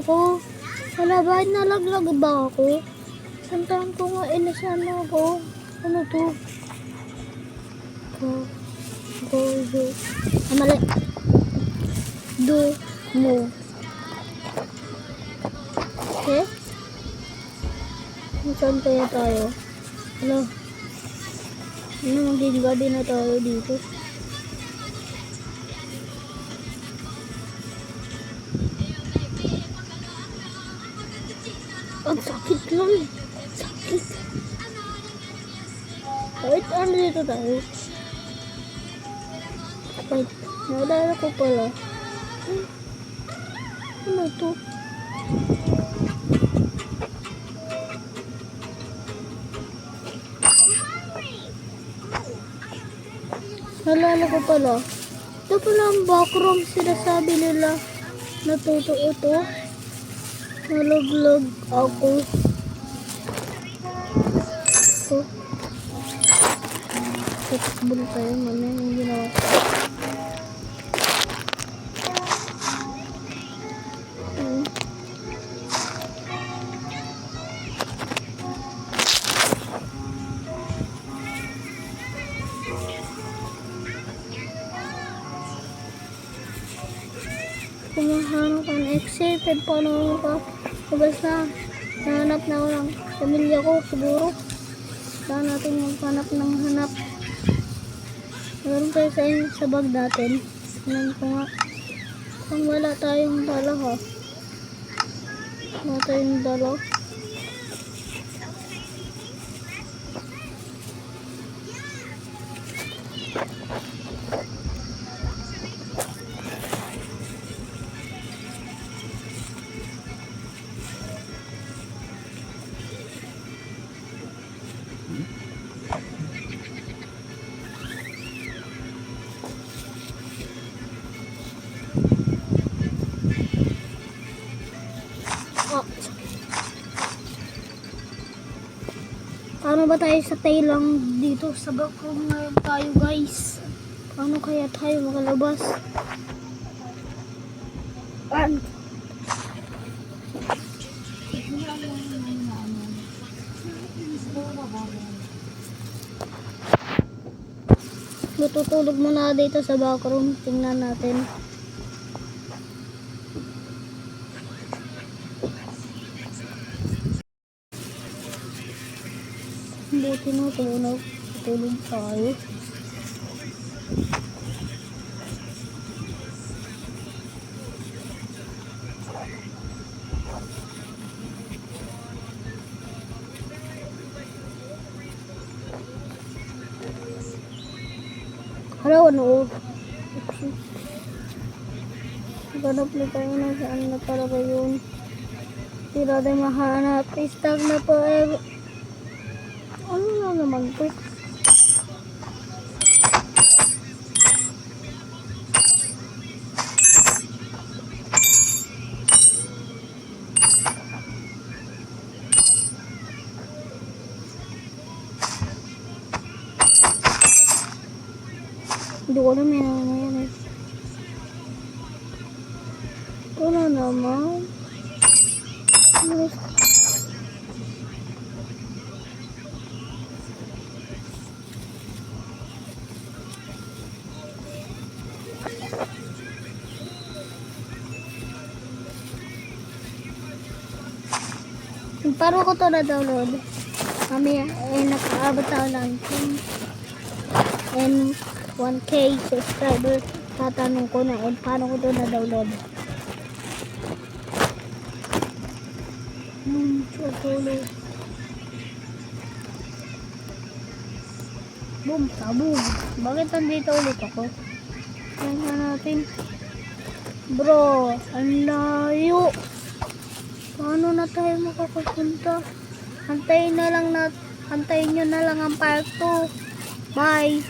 Ako, wala ba? Nalaglag ba ako? Santahan ko nga, inasan ako. Ano to? Go. Mali. Do, mo. Okay? Saan kaya tayo? Ano? Maging gabi na tayo dito. Ang sakit lang. Sakit. Wait, ano dito tayo? Wait, naalala ko pala. Ano to? Naalala ko pala. Ito pala ang backroom sinasabi nila na totoo to. Nalaglag ako. Takbol tayo, mamaya yung ginawa ko. Kumahanap ka ng excited, paano ka? Labas na, nahanap na ako ng pamilya ko, siguro. Saan natin maghanap ng hanap. Meron tayo sa bag natin. Tingnan ko nga. Kung wala tayong dala ha. Wala tayong dala. Paano ba tayo sa lang dito sa backroom ngayon tayo guys? Paano kaya tayo makalabas? Matutulog muna dito sa backroom. Tingnan natin. Buti na tulog tayo. Hello, ano? Ganap na tayo na saan na talaga yun. Hindi natin mahanap. Stag na po eh. Ano na naman to? Hindi ko alam yan eh. Ito na naman. Paano ko to na-download? Mamaya, nakaabot ako lang. And 1K subscriber. Tatanong ko na, paano ko to na-download? Tutulog. Boom, sabog. Bakit nandito ulit ako? Tingnan natin. Bro, ang layo. Paano na tayo makakapunta? Antayin nyo na lang ang part 2. Bye!